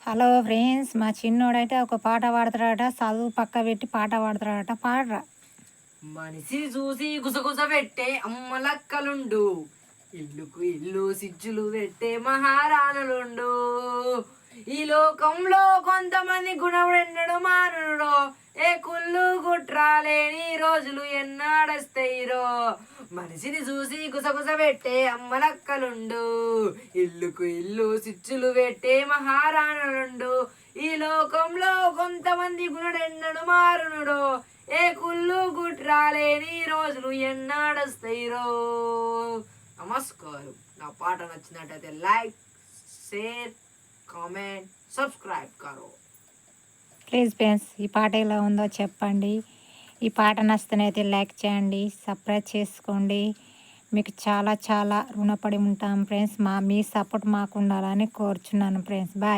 Hello friends, మా చిన్నోడైతే ఒక పాట పాడతాడట. చదువు పక్క పెట్టి పాట పాడతాడట. పాడరా. మనిషి చూసి గుసగుస పెట్టే అమ్మలక్కలుండు, ఇల్లుకు ఇల్లు సిజ్జులు పెట్టే మహారాణులుండు. ఈ లోకంలో కొంతమంది గుణముడెన్నడు మానుడో, ఏ కుళ్ళు కుట్రాలేని రోజులు ఎన్నాడస్తయిరో. మనిషిని చూసి గుసగుస పెట్టే అమ్మలక్కలుండు, ఇల్లుకు ఇల్లు సిచ్చులు పెట్టే మహారాణులుండు. ఈ లోకంలో కొంతమంది గుణుడెన్నడు మారునుడో, ఏ కుళ్ళు గుట్రాలేని రోజులు ఎన్నాడస్తయిరో. నమస్కారం. నా పాట నచ్చినట్టయితే లైక్, షేర్, కామెంట్, సబ్స్క్రైబ్ కరో. ప్లీజ్ ఫ్రెండ్స్, ఈ పాట ఎలా ఉందో చెప్పండి. ఈ పాట నచ్చినైతే లైక్ చేయండి, సబ్స్క్రైబ్ చేసుకోండి. మీకు చాలా చాలా రుణపడి ఉంటాం ఫ్రెండ్స్. మీ సపోర్ట్ మాకు ఉండాలని కోరుచున్నాను ఫ్రెండ్స్. బాయ్.